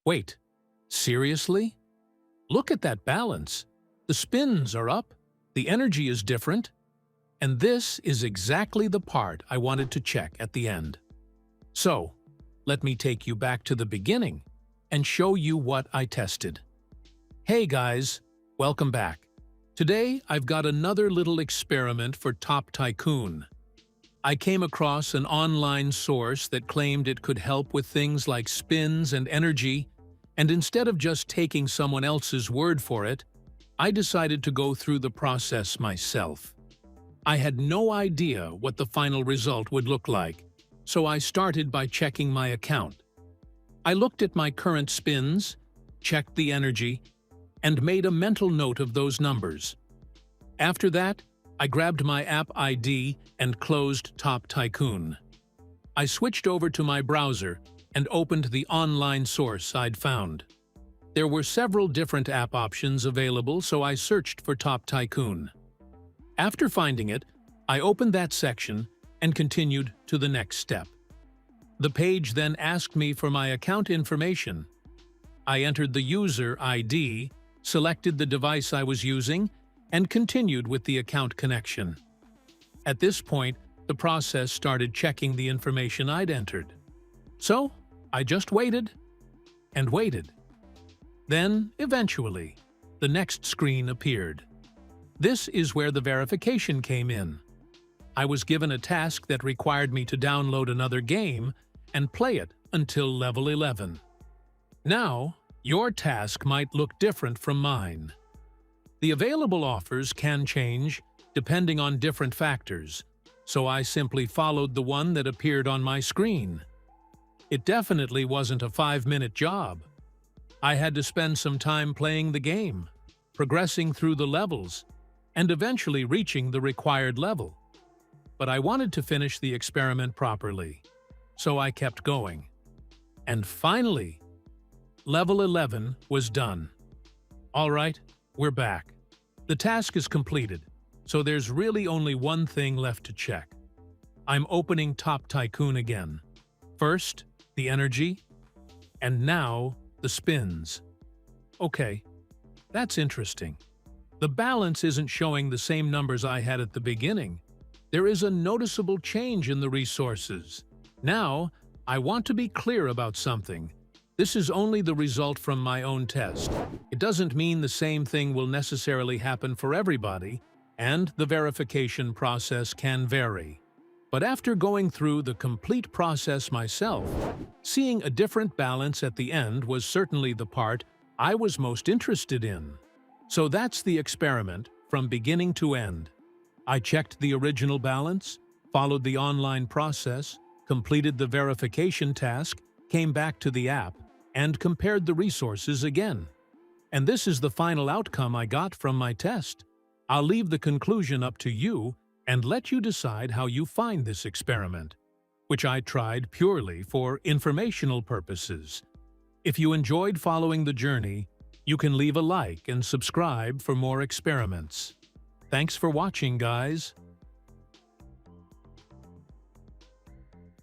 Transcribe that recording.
Wait, seriously? Look at that balance. The spins are up, the energy is different, and this is exactly the part I wanted to check at the end. So, let me take you back to the beginning and show you what I tested. Hey guys, welcome back. Today I've got another little experiment for Top Tycoon. I came across an online source that claimed it could help with things like spins and energy, and instead of just taking someone else's word for it, I decided to go through the process myself. I had no idea what the final result would look like, so I started by checking my account. I looked at my current spins, checked the energy, and made a mental note of those numbers. After that, I grabbed my app ID and closed Top Tycoon. I switched over to my browser and opened the online source I'd found. There were several different app options available, so I searched for Top Tycoon. After finding it, I opened that section and continued to the next step. The page then asked me for my account information. I entered the user ID, selected the device I was using, and continued with the account connection. At this point, the process started checking the information I'd entered. So, I just waited and waited. Then, eventually, the next screen appeared. This is where the verification came in. I was given a task that required me to download another game and play it until level 11. Now, your task might look different from mine. The available offers can change depending on different factors, so I simply followed the one that appeared on my screen. It definitely wasn't a 5-minute job. I had to spend some time playing the game, progressing through the levels, and eventually reaching the required level. But I wanted to finish the experiment properly, so I kept going. And finally, level 11 was done. All right, we're back. The task is completed, so there's really only one thing left to check. I'm opening Top Tycoon again. First, the energy, and now the spins. Okay, that's interesting. The balance isn't showing the same numbers I had at the beginning. There is a noticeable change in the resources. Now, I want to be clear about something. This is only the result from my own test. It doesn't mean the same thing will necessarily happen for everybody, and the verification process can vary. But after going through the complete process myself, seeing a different balance at the end was certainly the part I was most interested in. So that's the experiment from beginning to end. I checked the original balance, followed the online process, completed the verification task, came back to the app, and compared the resources again. And this is the final outcome I got from my test. I'll leave the conclusion up to you and let you decide how you find this experiment, which I tried purely for informational purposes. If you enjoyed following the journey, you can leave a like and subscribe for more experiments. Thanks for watching, guys.